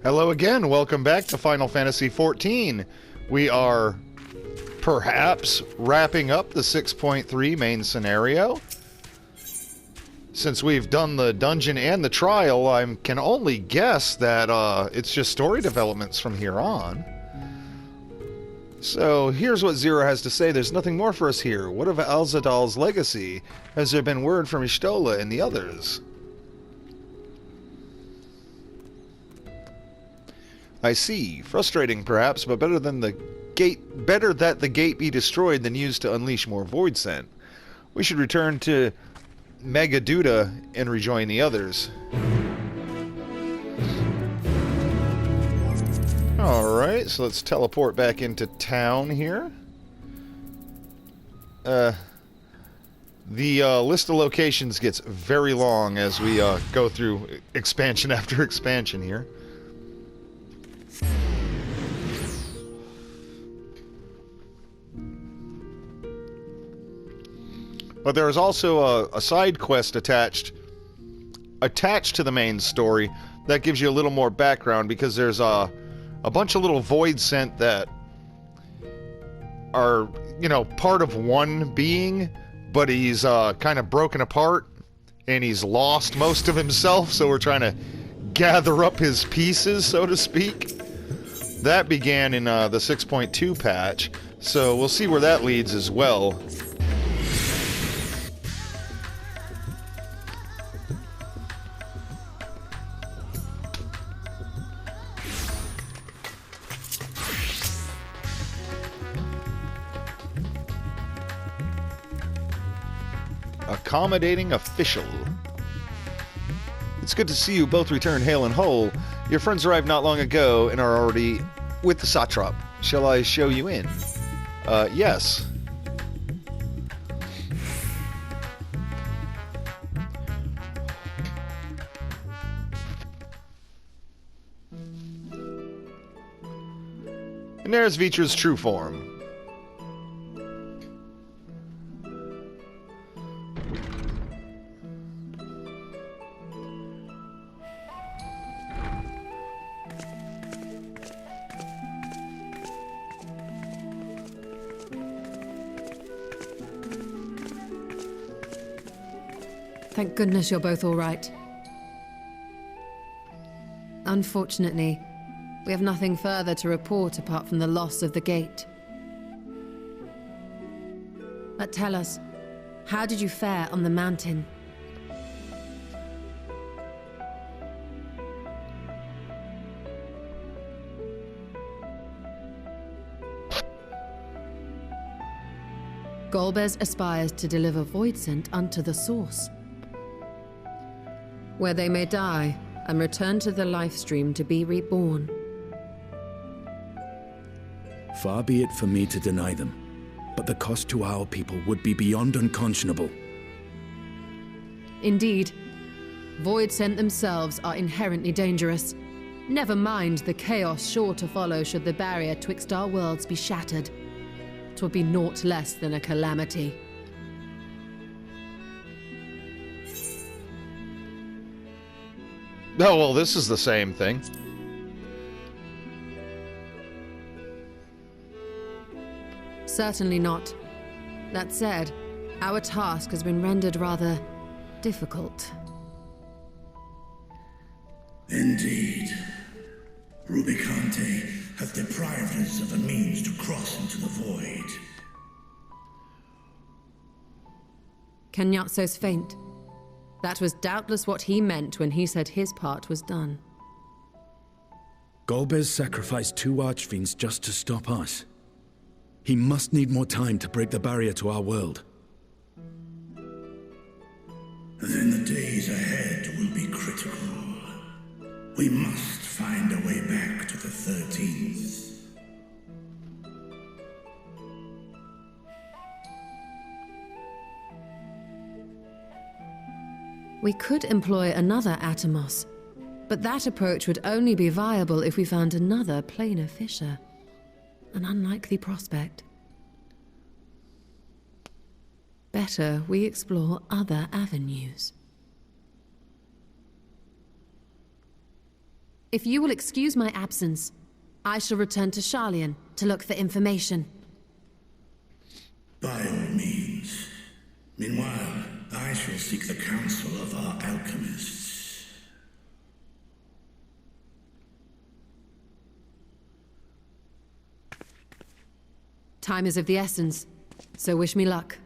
Hello again, welcome back to Final Fantasy XIV. We are perhaps wrapping up the 6.3 main scenario. Since we've done the dungeon and the trial, I can only guess that it's just story developments from here on. So here's what Zero has to say. There's nothing more for us here. What of Alzadal's legacy? Has there been word from Ishtola and the others? I see. Frustrating, perhaps, but better that the gate be destroyed than used to unleash more void scent. We should return to Megaduda and rejoin the others. Alright, so let's teleport back into town here. The list of locations gets very long as we go through expansion after expansion here. But there is also a side quest attached to the main story that gives you a little more background, because there's a bunch of little void scent that are, you know, part of one being, but he's kind of broken apart and he's lost most of himself, so we're trying to gather up his pieces, so to speak. That began in the 6.2 patch, so we'll see where that leads as well. Accommodating official. It's good to see you both return hale and whole. Your friends arrived not long ago and are already with the Satrap. Shall I show you in? Yes. And there's Vitra's true form. Thank goodness you're both all right. Unfortunately, we have nothing further to report apart from the loss of the gate. But tell us, how did you fare on the mountain? Golbez aspires to deliver void scent unto the source, where they may die and return to the life stream to be reborn. Far be it for me to deny them, but the cost to our people would be beyond unconscionable. Indeed. Void scent themselves are inherently dangerous. Never mind the chaos sure to follow should the barrier twixt our worlds be shattered. 'Twould be naught less than a calamity. Oh, well, this is the same thing. Certainly not. That said, our task has been rendered rather difficult. Indeed. Rubicante hath deprived us of a means to cross into the void. Kenyatso's faint. That was doubtless what he meant when he said his part was done. Golbez sacrificed 2 archfiends just to stop us. He must need more time to break the barrier to our world. Then the days ahead will be critical. We must find a way back to the 13th. We could employ another Atomos, but that approach would only be viable if we found another planar fissure. An unlikely prospect. Better we explore other avenues. If you will excuse my absence, I shall return to Sharlayan to look for information. By all means. Meanwhile, I shall seek the counsel of our alchemists. Time is of the essence, so wish me luck.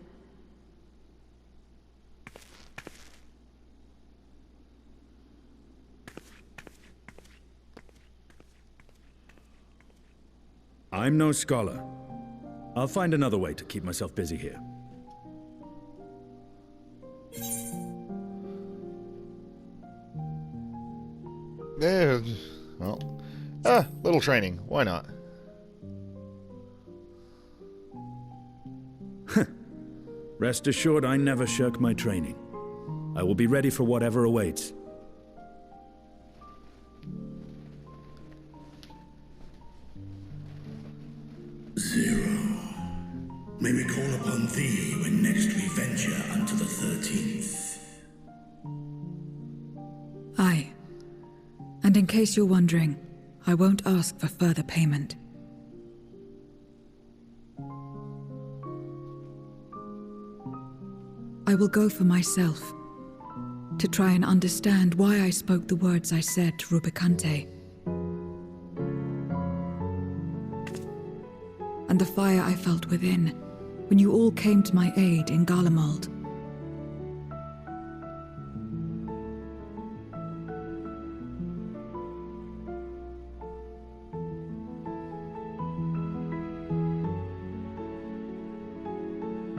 I'm no scholar. I'll find another way to keep myself busy here. Yeah, well, little training. Why not? Rest assured, I never shirk my training. I will be ready for whatever awaits. Zero. May we call upon thee when next we venture unto the 13th. Aye. And in case you're wondering, I won't ask for further payment. I will go for myself, to try and understand why I spoke the words I said to Rubicante. And the fire I felt within, when you all came to my aid in Garlemald.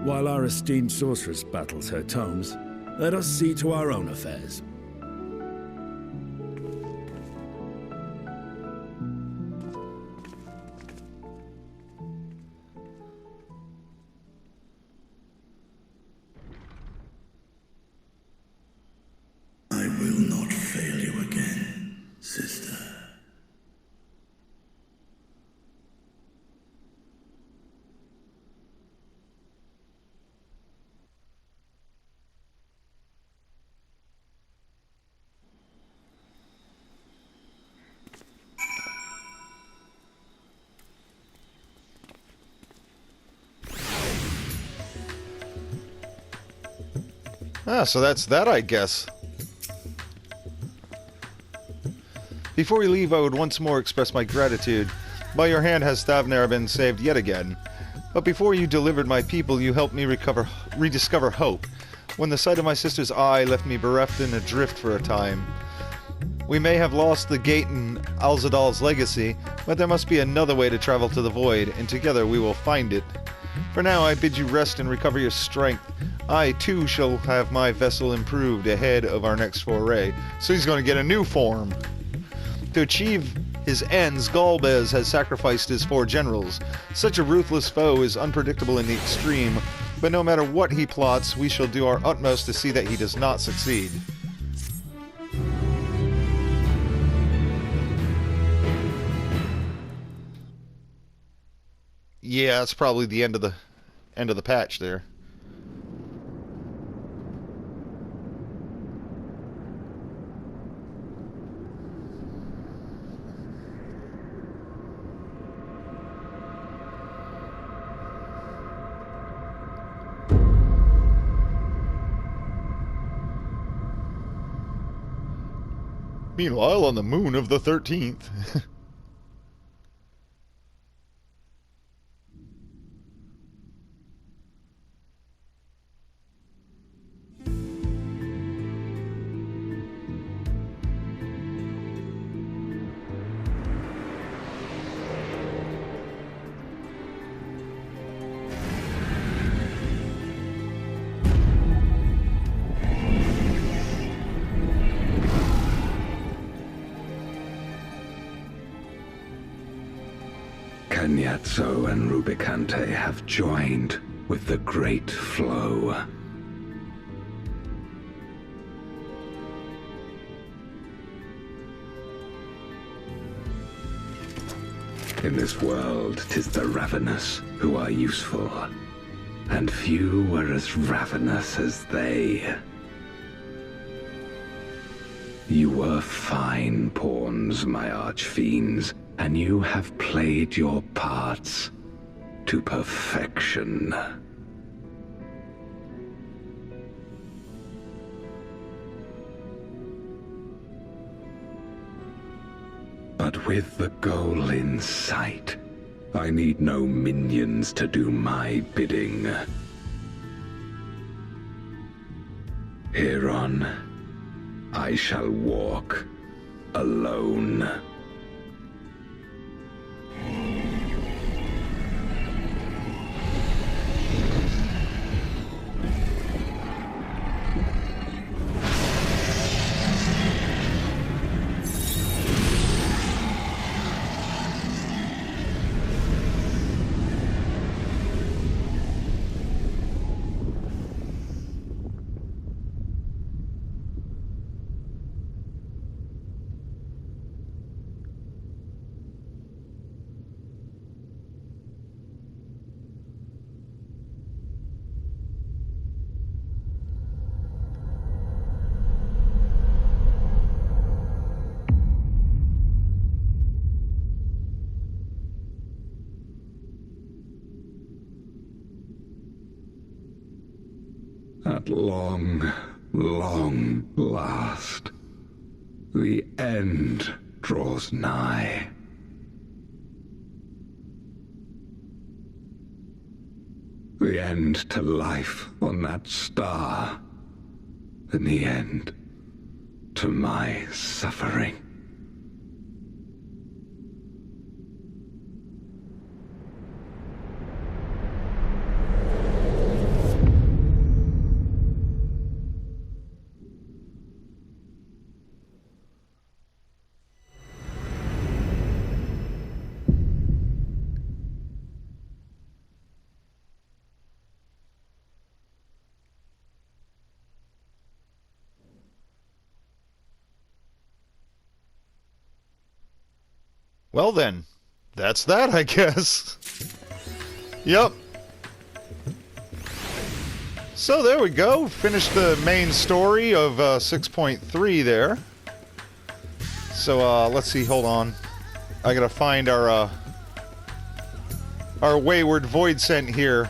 While our esteemed sorceress battles her tomes, let us see to our own affairs. I will not fail you again, sister. So that's that, I guess. Before we leave, I would once more express my gratitude. By your hand has Thavner been saved yet again. But before you delivered my people, you helped me rediscover hope. When the sight of my sister's eye left me bereft and adrift for a time. We may have lost the gate in Alzadal's legacy, but there must be another way to travel to the Void, and together we will find it. For now, I bid you rest and recover your strength. I, too, shall have my vessel improved ahead of our next foray. So he's going to get a new form. To achieve his ends, Galbez has sacrificed his 4 generals. Such a ruthless foe is unpredictable in the extreme, but no matter what he plots, we shall do our utmost to see that he does not succeed. Yeah, that's probably the end of the patch there. Meanwhile, on the moon of the 13th. Cagnazzo and Rubicante have joined with the Great Flow. In this world, 'tis the ravenous who are useful, and few are as ravenous as they. You were fine pawns, my archfiends, and you have played your parts to perfection. But with the goal in sight, I need no minions to do my bidding. Hereon, I shall walk alone. At long, long last, the end draws nigh. The end to life on that star, and the end to my suffering. Well then, that's that, I guess. Yep. So there we go. Finished the main story of 6.3 there. So let's see. Hold on. I gotta find our wayward void scent here.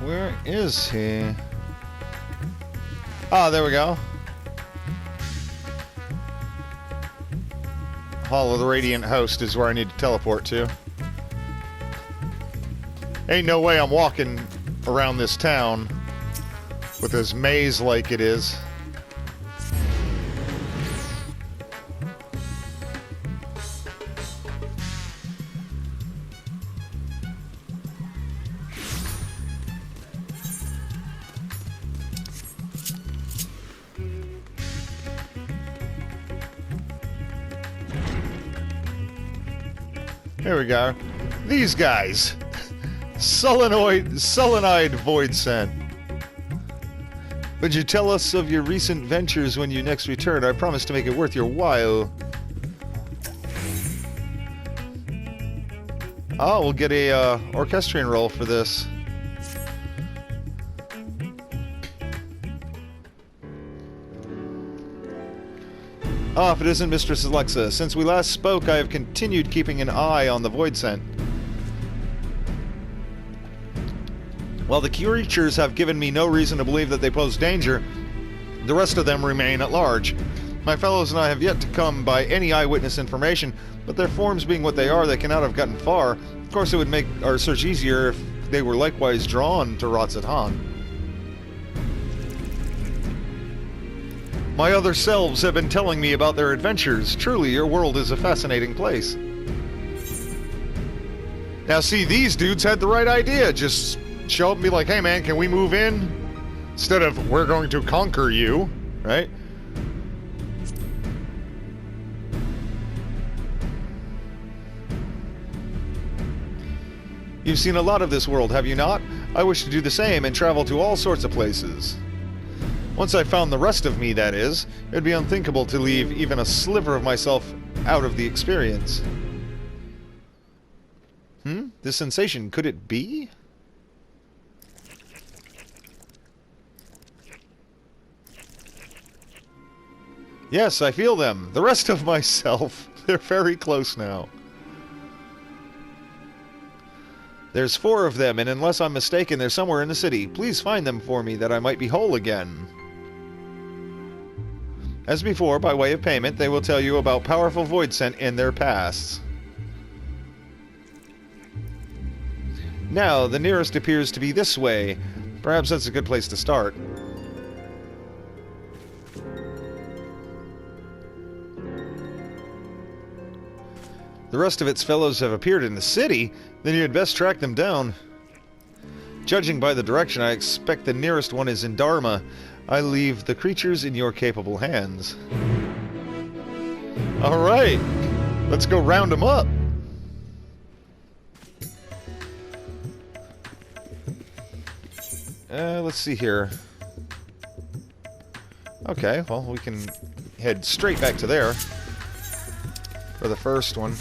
Where is he? Ah, there we go. Hall of the Radiant Host is where I need to teleport to. Ain't no way I'm walking around this town with this maze like it is. Here we go. These guys. Sullenized void scent. Would you tell us of your recent ventures when you next return? I promise to make it worth your while. Oh, we'll get a orchestrion roll for this. Ah, if it isn't Mistress Alexa. Since we last spoke, I have continued keeping an eye on the void scent. While the creatures have given me no reason to believe that they pose danger, the rest of them remain at large. My fellows and I have yet to come by any eyewitness information, but their forms being what they are, they cannot have gotten far. Of course, it would make our search easier if they were likewise drawn to Ratzat-Han. My other selves have been telling me about their adventures. Truly, your world is a fascinating place. Now see, these dudes had the right idea. Just show up and be like, hey man, can we move in? Instead of, we're going to conquer you, right? You've seen a lot of this world, have you not? I wish to do the same and travel to all sorts of places. Once I found the rest of me, that is, it would be unthinkable to leave even a sliver of myself out of the experience. This sensation, could it be? Yes, I feel them. The rest of myself. They're very close now. There's 4 of them, and unless I'm mistaken, they're somewhere in the city. Please find them for me, that I might be whole again. As before, by way of payment, they will tell you about powerful void scent in their pasts. Now, the nearest appears to be this way. Perhaps that's a good place to start. The rest of its fellows have appeared in the city? Then you had best track them down. Judging by the direction, I expect the nearest one is in Dharma. I leave the creatures in your capable hands. Alright, let's go round them up. Let's see here. Okay, well, we can head straight back to there for the first one.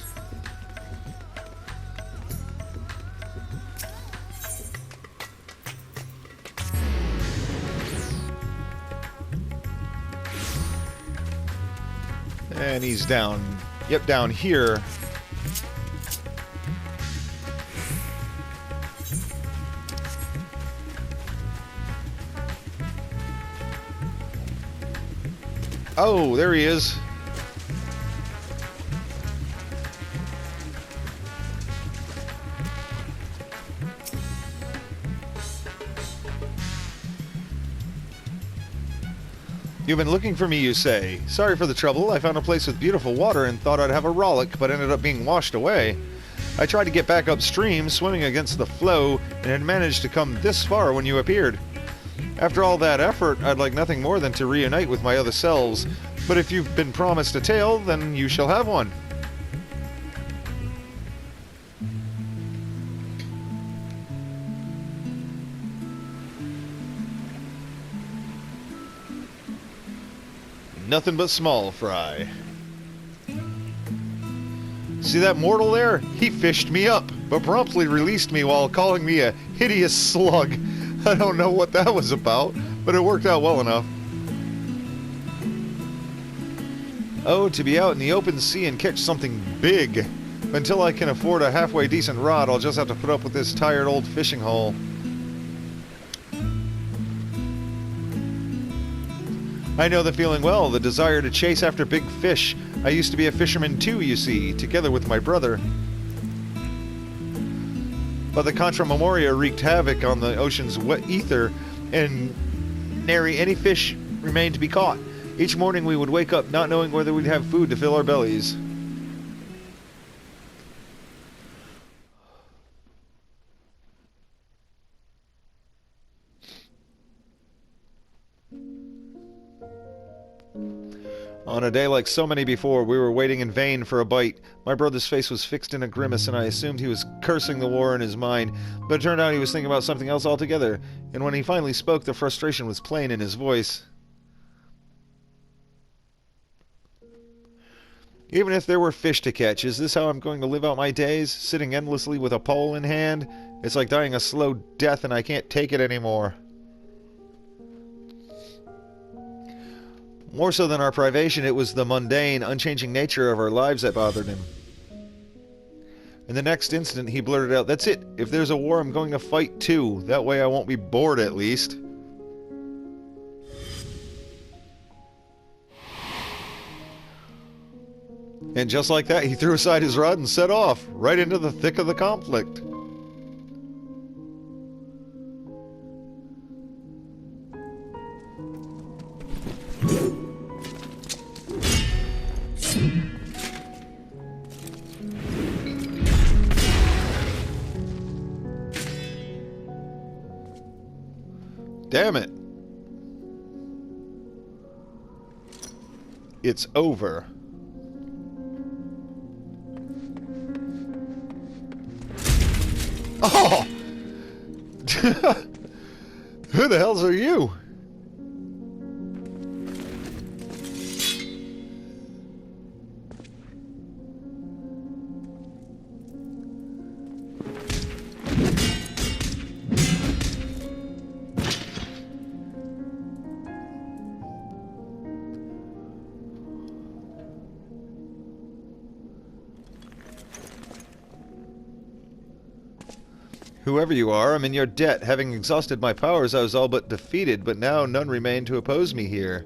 And he's down, yep, down here. Oh, there he is. You've been looking for me, you say. Sorry for the trouble. I found a place with beautiful water and thought I'd have a rollick, but ended up being washed away. I tried to get back upstream, swimming against the flow, and had managed to come this far when you appeared. After all that effort, I'd like nothing more than to reunite with my other selves, but if you've been promised a tale, then you shall have one. Nothing but small fry. See that mortal there? He fished me up, but promptly released me while calling me a hideous slug. I don't know what that was about, but it worked out well enough. Oh, to be out in the open sea and catch something big. Until I can afford a halfway decent rod, I'll just have to put up with this tired old fishing hole. I know the feeling well, the desire to chase after big fish. I used to be a fisherman too, you see, together with my brother. But the Contra Memoria wreaked havoc on the ocean's wet ether, and nary any fish remained to be caught. Each morning we would wake up not knowing whether we'd have food to fill our bellies. On a day like so many before, we were waiting in vain for a bite. My brother's face was fixed in a grimace, and I assumed he was cursing the war in his mind, but it turned out he was thinking about something else altogether, and when he finally spoke, the frustration was plain in his voice. Even if there were fish to catch, is this how I'm going to live out my days? Sitting endlessly with a pole in hand? It's like dying a slow death, and I can't take it anymore. More so than our privation, it was the mundane, unchanging nature of our lives that bothered him. In the next instant, he blurted out, "That's it. If there's a war, I'm going to fight too. That way I won't be bored, at least." And just like that, he threw aside his rod and set off, right into the thick of the conflict. Damn it. It's over. Oh! Who the hells are you? Whoever you are, I'm in your debt. Having exhausted my powers, I was all but defeated, but now none remain to oppose me here.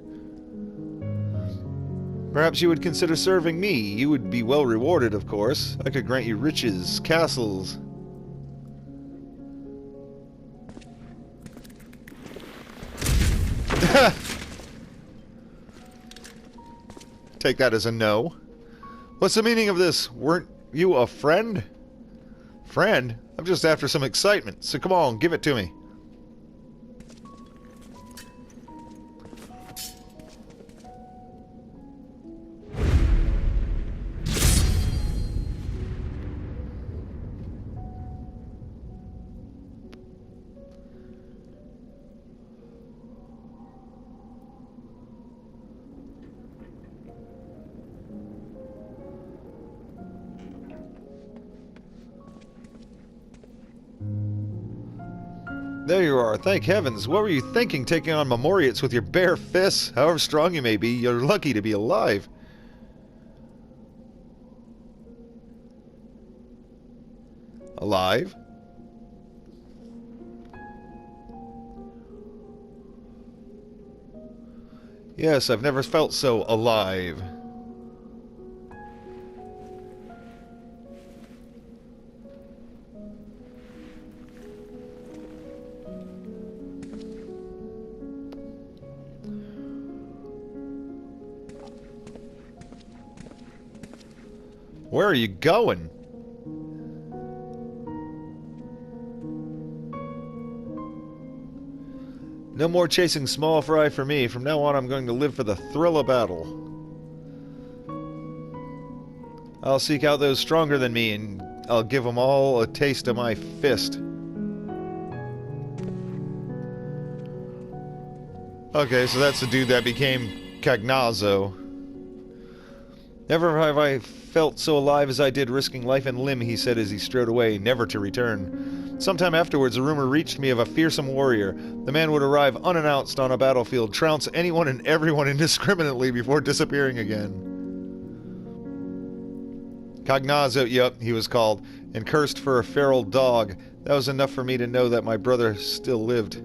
Perhaps you would consider serving me. You would be well rewarded, of course. I could grant you riches, castles. Take that as a no. What's the meaning of this? Weren't you a friend? Friend? I'm just after some excitement, so come on, give it to me. There you are. Thank heavens. What were you thinking, taking on Memoriates with your bare fists? However strong you may be, you're lucky to be alive. Alive? Yes, I've never felt so alive. Where are you going? No more chasing small fry for me. From now on, I'm going to live for the thrill of battle. I'll seek out those stronger than me, and I'll give them all a taste of my fist. Okay, so that's the dude that became Cagnazzo. Never have I felt so alive as I did, risking life and limb, he said as he strode away, never to return. Sometime afterwards, a rumor reached me of a fearsome warrior. The man would arrive unannounced on a battlefield, trounce anyone and everyone indiscriminately before disappearing again. Cagnazzo, yep, he was called, and cursed for a feral dog. That was enough for me to know that my brother still lived.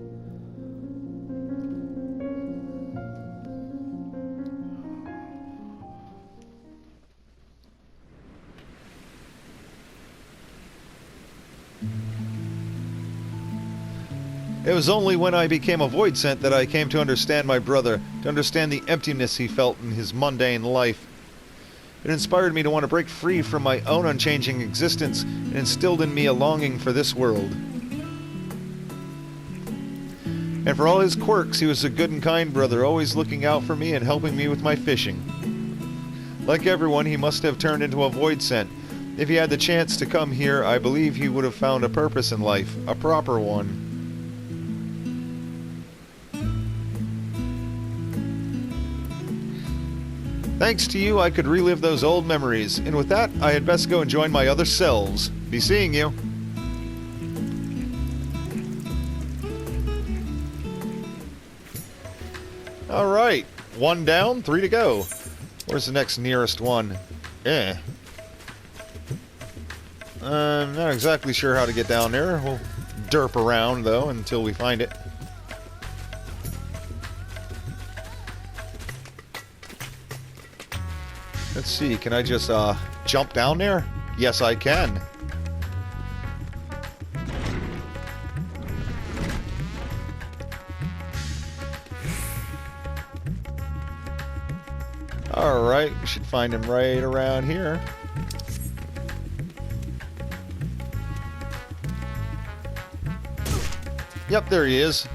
It was only when I became a void scent that I came to understand my brother, to understand the emptiness he felt in his mundane life. It inspired me to want to break free from my own unchanging existence and instilled in me a longing for this world. And for all his quirks, he was a good and kind brother, always looking out for me and helping me with my fishing. Like everyone, he must have turned into a void scent. If he had the chance to come here, I believe he would have found a purpose in life, a proper one. Thanks to you, I could relive those old memories, and with that, I had best go and join my other selves. Be seeing you. Alright, 1 down, 3 to go. Where's the next nearest one? I'm not exactly sure how to get down there. We'll derp around, though, until we find it. Let's see, can I just, jump down there? Yes, I can. Alright, we should find him right around here. Yep, there he is.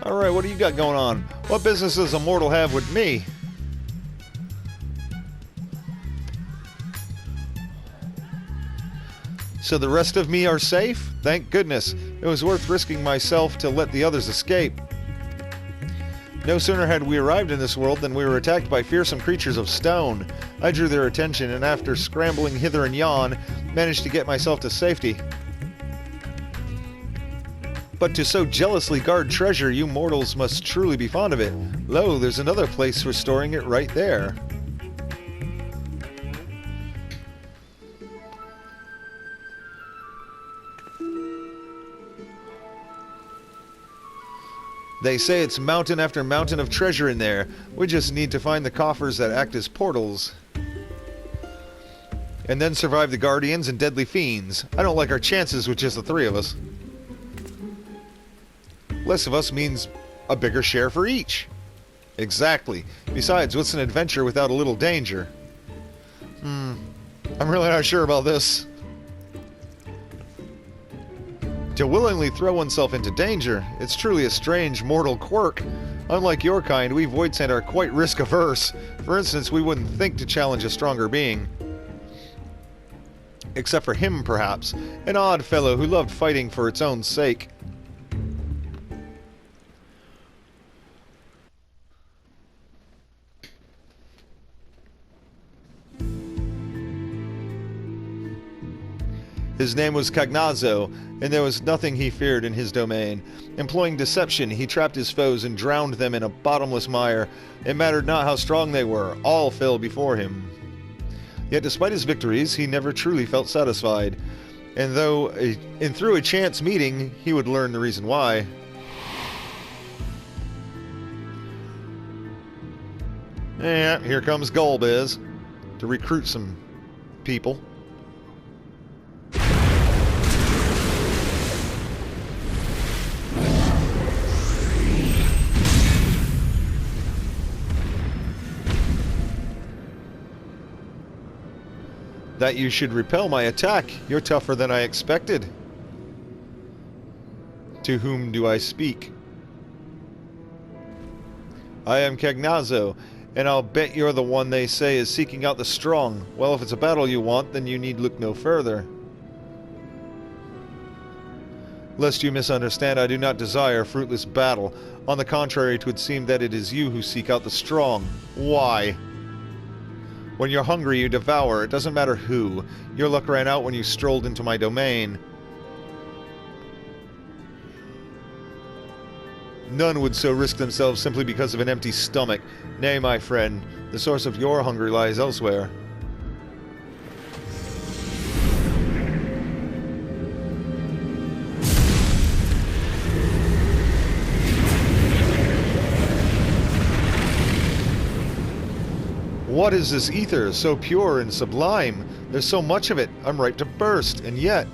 Alright, what do you got going on? What business does a mortal have with me? So the rest of me are safe? Thank goodness. It was worth risking myself to let the others escape. No sooner had we arrived in this world than we were attacked by fearsome creatures of stone. I drew their attention, and after scrambling hither and yon, managed to get myself to safety. But to so jealously guard treasure, you mortals must truly be fond of it. Lo, there's another place for storing it right there. They say it's mountain after mountain of treasure in there. We just need to find the coffers that act as portals. And then survive the Guardians and deadly fiends. I don't like our chances with just the three of us. Less of us means a bigger share for each. Exactly. Besides, what's an adventure without a little danger? I'm really not sure about this. To willingly throw oneself into danger, it's truly a strange mortal quirk. Unlike your kind, we Voidsent are quite risk-averse. For instance, we wouldn't think to challenge a stronger being. Except for him, perhaps. An odd fellow who loved fighting for its own sake. His name was Cagnazo, and there was nothing he feared in his domain. Employing deception, he trapped his foes and drowned them in a bottomless mire. It mattered not how strong they were, all fell before him. Yet despite his victories, he never truly felt satisfied. And through a chance meeting, he would learn the reason why. Yeah, here comes Golbez to recruit some people. That you should repel my attack. You're tougher than I expected. To whom do I speak? I am Cagnazo, and I'll bet you're the one they say is seeking out the strong. Well, if it's a battle you want, then you need look no further. Lest you misunderstand, I do not desire fruitless battle. On the contrary, it would seem that it is you who seek out the strong. Why? When you're hungry, you devour. It doesn't matter who. Your luck ran out when you strolled into my domain. None would so risk themselves simply because of an empty stomach. Nay, my friend, the source of your hunger lies elsewhere. What is this ether, so pure and sublime? There's so much of it, I'm ripe to burst, and yet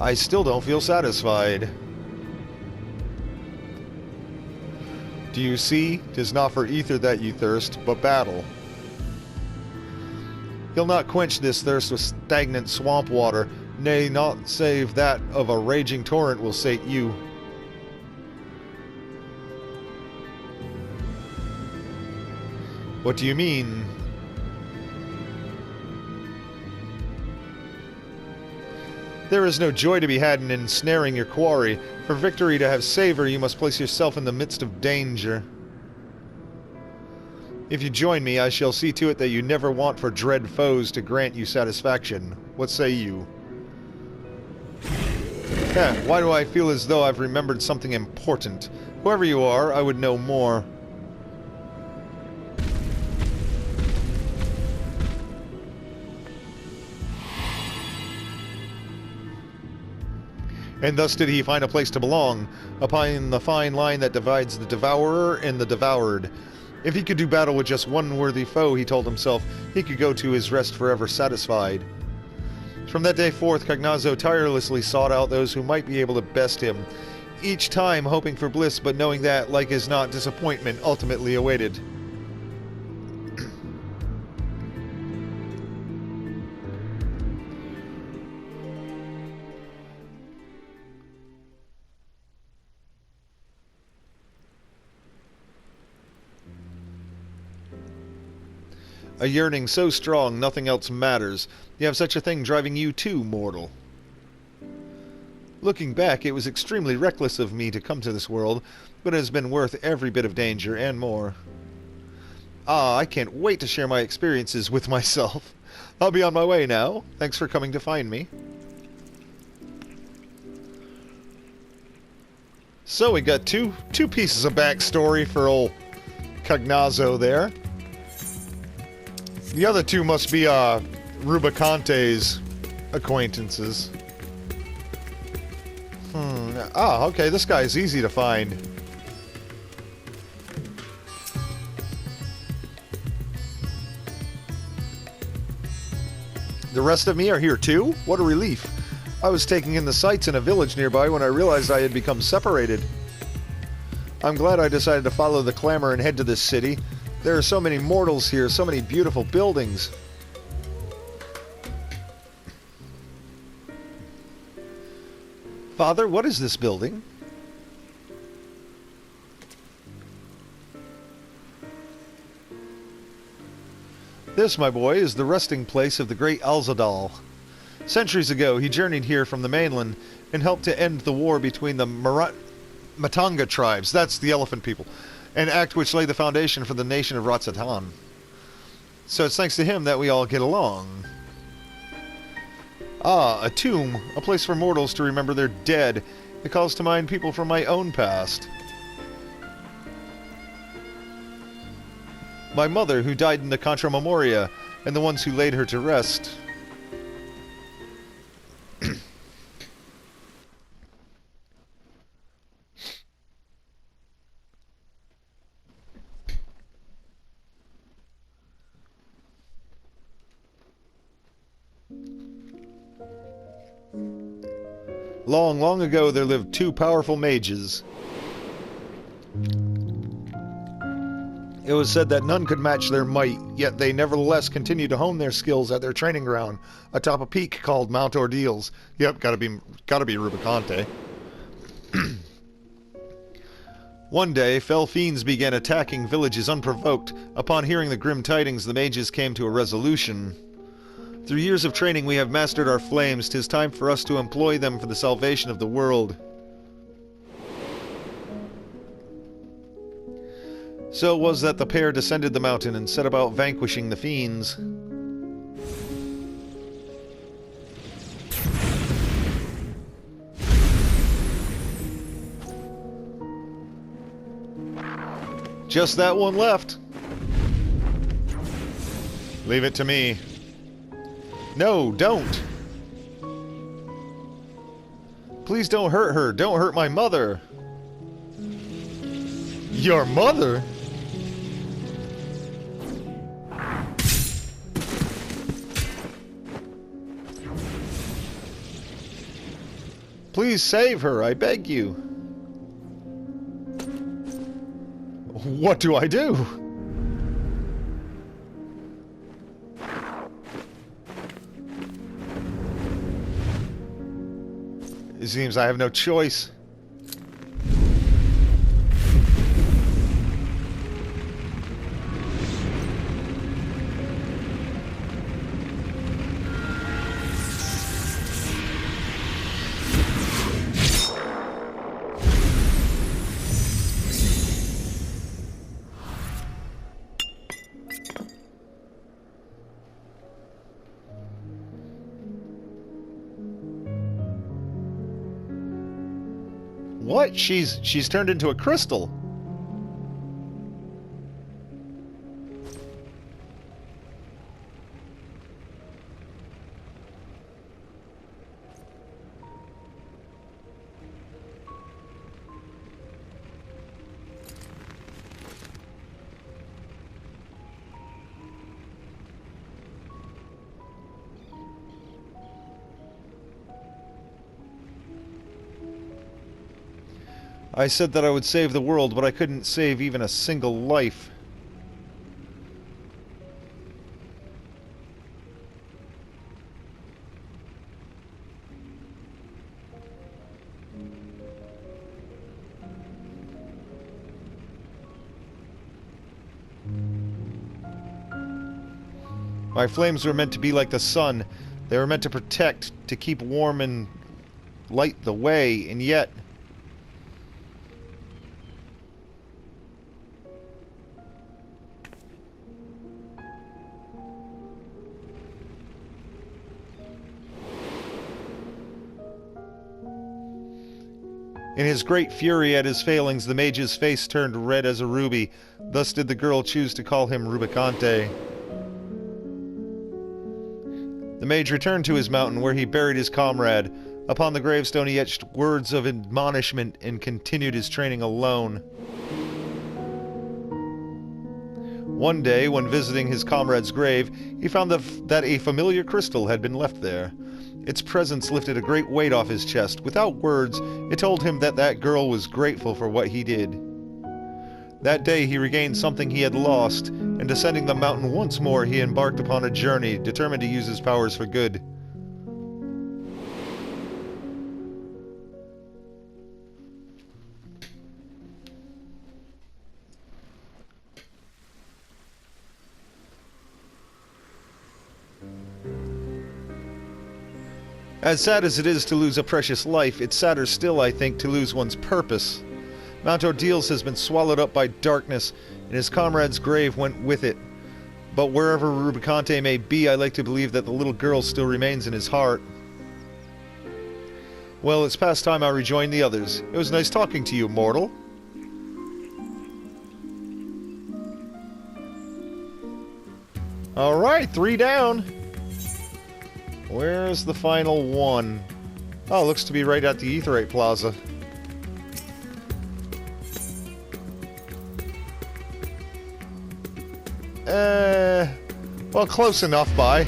I still don't feel satisfied. Do you see? 'Tis not for ether that ye thirst, but battle. He'll not quench this thirst with stagnant swamp water, nay, not save that of a raging torrent will sate you. What do you mean? There is no joy to be had in ensnaring your quarry. For victory to have savor, you must place yourself in the midst of danger. If you join me, I shall see to it that you never want for dread foes to grant you satisfaction. What say you? Why do I feel as though I've remembered something important? Whoever you are, I would know more. And thus did he find a place to belong, upon the fine line that divides the devourer and the devoured. If he could do battle with just one worthy foe, he told himself, he could go to his rest forever satisfied. From that day forth, Cagnazo tirelessly sought out those who might be able to best him, each time hoping for bliss, but knowing that, like as not, disappointment ultimately awaited. A yearning so strong, nothing else matters. You have such a thing driving you too, mortal. Looking back, it was extremely reckless of me to come to this world, but it has been worth every bit of danger and more. I can't wait to share my experiences with myself. I'll be on my way now. Thanks for coming to find me. So we got two pieces of backstory for old Cagnazo there. The other two must be Rubicante's acquaintances. Ah, okay, this guy is easy to find. The rest of me are here too? What a relief. I was taking in the sights in a village nearby when I realized I had become separated. I'm glad I decided to follow the clamor and head to this city. There are so many mortals here, so many beautiful buildings. Father, what is this building? This, my boy, is the resting place of the great Alzadal. Centuries ago, he journeyed here from the mainland and helped to end the war between the Matanga tribes, that's the elephant people, an act which laid the foundation for the nation of Ratsatan. So it's thanks to him that we all get along. Ah, a tomb, a place for mortals to remember their dead. It calls to mind people from my own past. My mother, who died in the Contra Memoria, and the ones who laid her to rest. Long, long ago there lived two powerful mages. It was said that none could match their might, yet they nevertheless continued to hone their skills at their training ground, atop a peak called Mount Ordeals. Yep, gotta be Rubicante. One day, fell fiends began attacking villages unprovoked. Upon hearing the grim tidings, the mages came to a resolution. Through years of training, we have mastered our flames. 'Tis time for us to employ them for the salvation of the world. So it was that the pair descended the mountain and set about vanquishing the fiends. Just that one left. Leave it to me. No, don't. Please don't hurt her. Don't hurt my mother. Your mother? Please save her, I beg you. What do I do? It seems I have no choice. What? She's turned into a crystal. I said that I would save the world, but I couldn't save even a single life. My flames were meant to be like the sun. They were meant to protect, to keep warm and light the way, and yet... In his great fury at his failings, the mage's face turned red as a ruby. Thus did the girl choose to call him Rubicante. The mage returned to his mountain, where he buried his comrade. Upon the gravestone he etched words of admonishment and continued his training alone. One day, when visiting his comrade's grave, he found that a familiar crystal had been left there. Its presence lifted a great weight off his chest. Without words, it told him that that girl was grateful for what he did. That day he regained something he had lost, and descending the mountain once more, he embarked upon a journey, determined to use his powers for good. As sad as it is to lose a precious life, it's sadder still, I think, to lose one's purpose. Mount Ordeals has been swallowed up by darkness, and his comrade's grave went with it. But wherever Rubicante may be, I like to believe that the little girl still remains in his heart. Well, it's past time I rejoined the others. It was nice talking to you, mortal. Alright, 3 down. Where's the final one? Oh, looks to be right at the Aetheryte Plaza. Well, close enough by.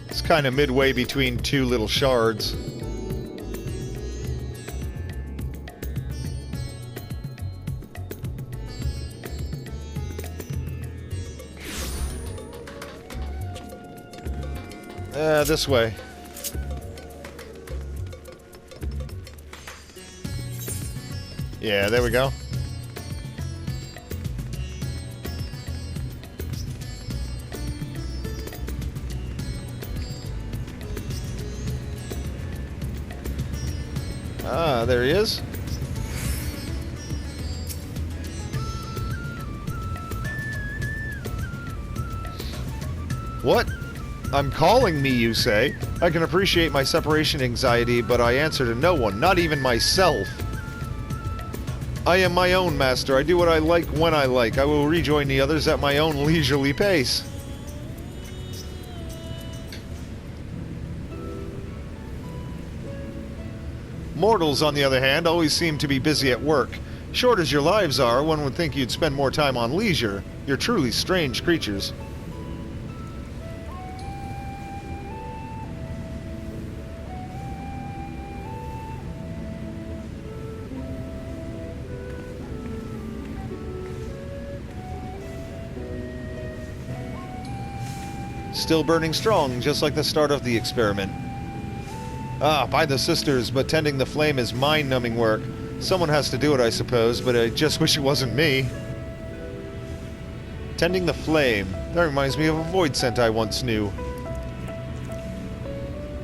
It's kind of midway between 2 little shards. This way. Yeah, there we go. Ah, there he is. What? I'm calling me, you say? I can appreciate my separation anxiety, but I answer to no one, not even myself. I am my own master. I do what I like when I like. I will rejoin the others at my own leisurely pace. Mortals, on the other hand, always seem to be busy at work. Short as your lives are, one would think you'd spend more time on leisure. You're truly strange creatures. Still burning strong, just like the start of the experiment. Ah, by the sisters, but tending the flame is mind-numbing work. Someone has to do it, I suppose, but I just wish it wasn't me. Tending the flame. That reminds me of a void scent I once knew.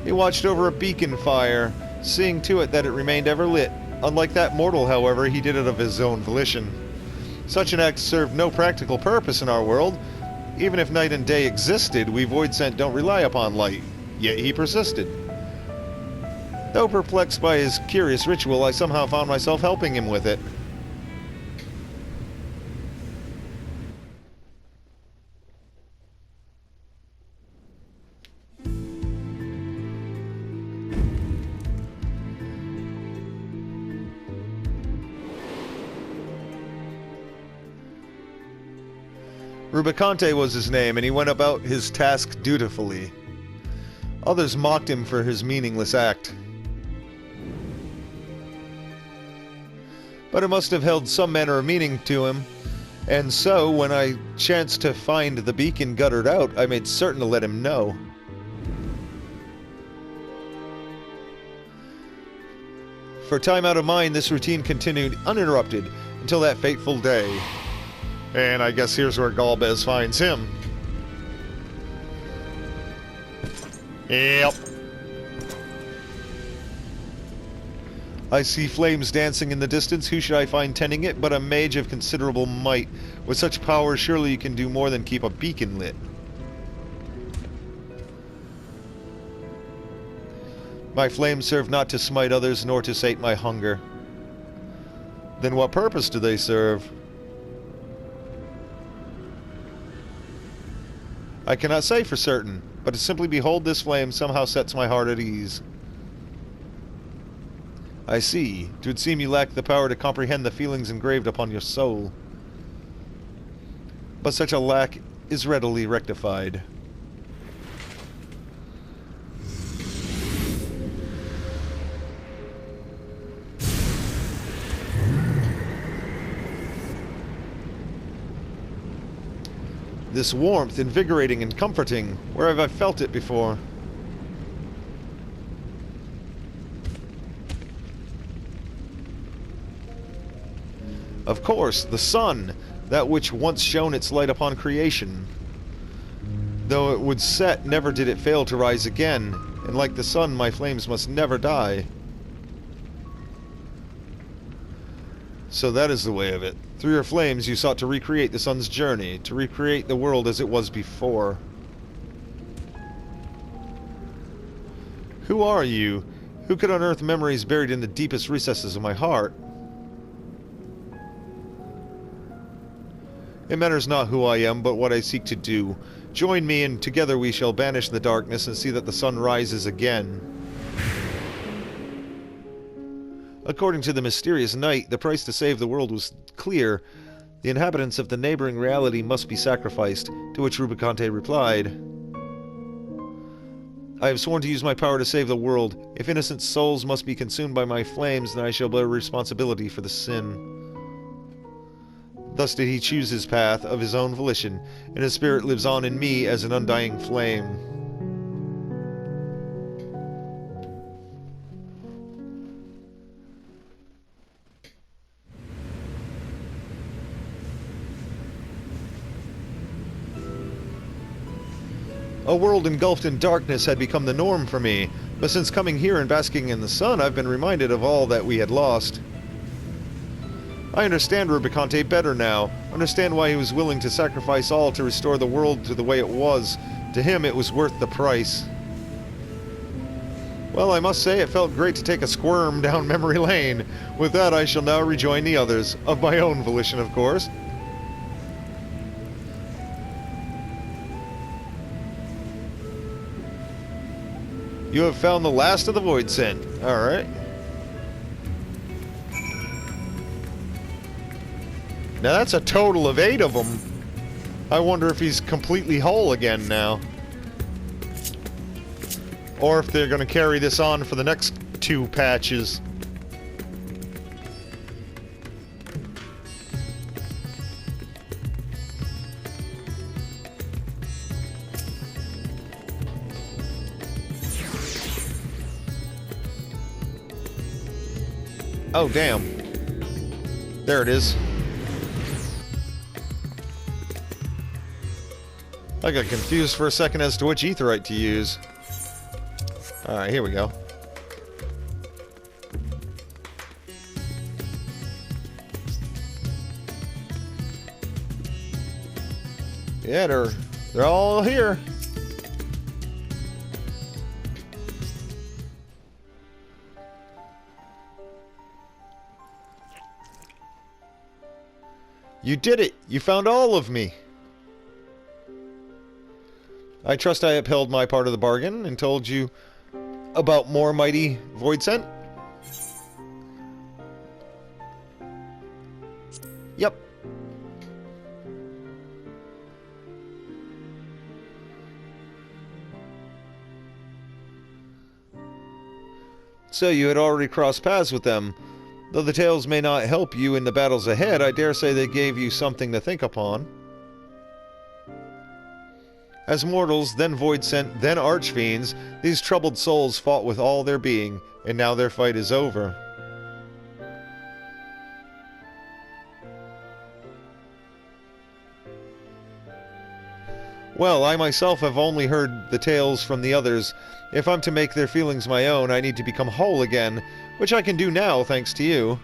He watched over a beacon fire, seeing to it that it remained ever lit. Unlike that mortal, however, he did it of his own volition. Such an act served no practical purpose in our world. Even if night and day existed, we void scent don't rely upon light. Yet he persisted. Though perplexed by his curious ritual, I somehow found myself helping him with it. Rubicante was his name, and he went about his task dutifully. Others mocked him for his meaningless act. But it must have held some manner of meaning to him, and so, when I chanced to find the beacon guttered out, I made certain to let him know. For time out of mind, this routine continued uninterrupted until that fateful day. And I guess here's where Galbez finds him. Yep. I see flames dancing in the distance. Who should I find tending it but a mage of considerable might? With such power, surely you can do more than keep a beacon lit. My flames serve not to smite others, nor to sate my hunger. Then what purpose do they serve? I cannot say for certain, but to simply behold this flame somehow sets my heart at ease. I see. It would seem you lack the power to comprehend the feelings engraved upon your soul. But such a lack is readily rectified. This warmth, invigorating and comforting. Where have I felt it before? Of course, the sun, that which once shone its light upon creation. Though it would set, never did it fail to rise again, and like the sun, my flames must never die. So that is the way of it. Through your flames you sought to recreate the sun's journey, to recreate the world as it was before. Who are you? Who could unearth memories buried in the deepest recesses of my heart? It matters not who I am, but what I seek to do. Join me, and together we shall banish the darkness and see that the sun rises again. According to the mysterious knight, the price to save the world was clear. The inhabitants of the neighboring reality must be sacrificed, to which Rubicante replied, I have sworn to use my power to save the world. If innocent souls must be consumed by my flames, then I shall bear responsibility for the sin. Thus did he choose his path of his own volition, and his spirit lives on in me as an undying flame. A world engulfed in darkness had become the norm for me, but since coming here and basking in the sun, I've been reminded of all that we had lost. I understand Rubicante better now, understand why he was willing to sacrifice all to restore the world to the way it was. To him, it was worth the price. Well, I must say it felt great to take a squirm down memory lane. With that, I shall now rejoin the others, of my own volition, of course. You have found the last of the Void Scent. Alright. Now that's a total of 8 of them. I wonder if he's completely whole again now. Or if they're going to carry this on for the next 2 patches. Oh, damn. There it is. I got confused for a second as to which aetheryte to use. Alright, here we go. Yeah, they're all here. You did it! You found all of me! I trust I upheld my part of the bargain and told you about more mighty Void Scent? Yep. So you had already crossed paths with them. Though the tales may not help you in the battles ahead, I dare say they gave you something to think upon. As mortals, then Void Scent, then Archfiends, these troubled souls fought with all their being, and now their fight is over. Well, I myself have only heard the tales from the others. If I'm to make their feelings my own, I need to become whole again, which I can do now, thanks to you.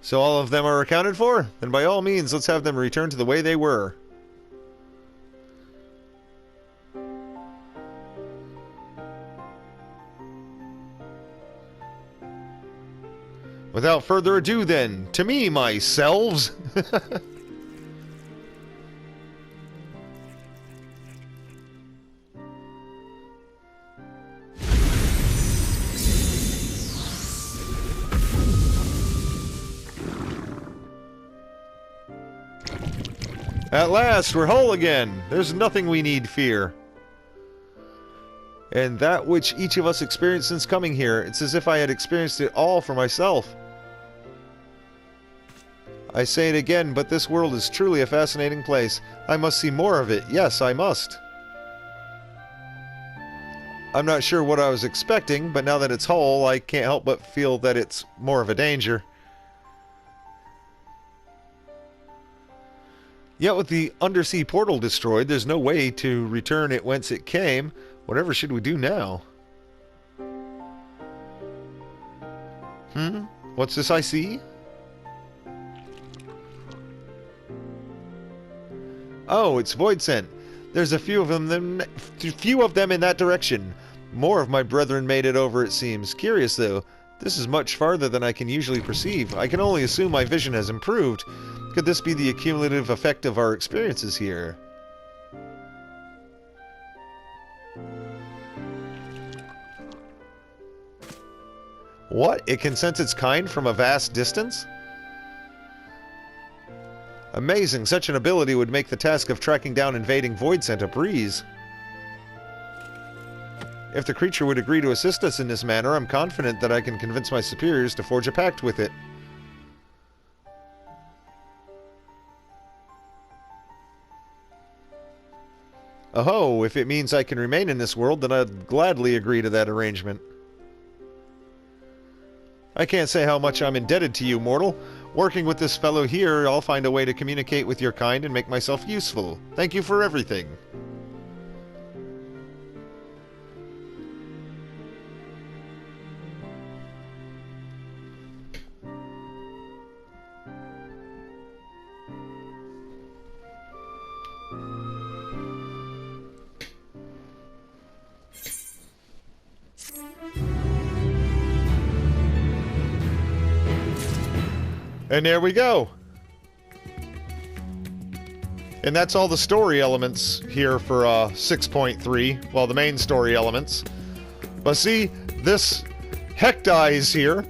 So all of them are accounted for? Then by all means, let's have them return to the way they were. Without further ado then, to me, my selves. At last, we're whole again. There's nothing we need fear. And that which each of us experienced since coming here, it's as if I had experienced it all for myself. I say it again, but this world is truly a fascinating place. I must see more of it. Yes, I must. I'm not sure what I was expecting, but now that it's whole, I can't help but feel that it's more of a danger. Yet with the undersea portal destroyed, there's no way to return it whence it came. Whatever should we do now? What's this I see? Oh, it's void scent. There's a few of them in that direction. More of my brethren made it over, it seems. Curious, though. This is much farther than I can usually perceive. I can only assume my vision has improved. Could this be the accumulative effect of our experiences here? What? It can sense its kind from a vast distance? Amazing. Such an ability would make the task of tracking down invading void scent a breeze. If the creature would agree to assist us in this manner, I'm confident that I can convince my superiors to forge a pact with it. Oh, if it means I can remain in this world, then I'd gladly agree to that arrangement. I can't say how much I'm indebted to you, mortal. Working with this fellow here, I'll find a way to communicate with your kind and make myself useful. Thank you for everything. And there we go. And that's all the story elements here for 6.3. Well, the main story elements. But see, this Hecdies here,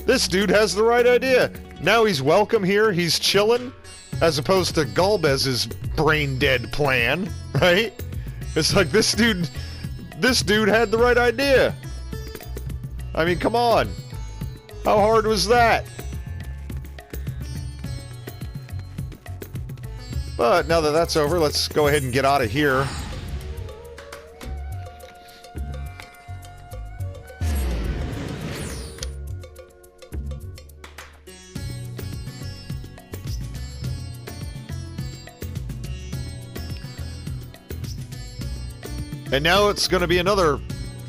this dude has the right idea. Now he's welcome here, he's chilling, as opposed to Galbez's brain-dead plan, right? It's like this dude had the right idea. I mean, come on. How hard was that? But now that that's over, let's go ahead and get out of here. And now it's going to be another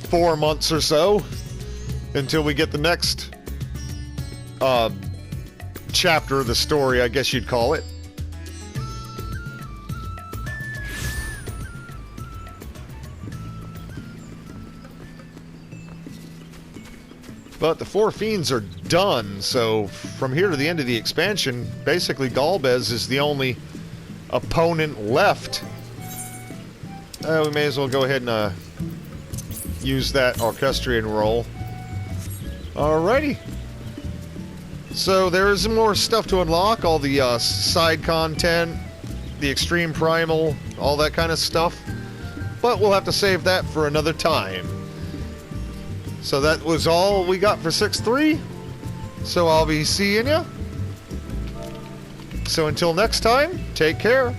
4 months or so until we get the next chapter of the story, I guess you'd call it. But the four fiends are done, so from here to the end of the expansion, basically Galbez is the only opponent left. We may as well go ahead and use that orchestrion roll. Alrighty. So there is more stuff to unlock, all the side content, the extreme primal, all that kind of stuff. But we'll have to save that for another time. So that was all we got for 6.3. So I'll be seeing ya. So until next time, take care.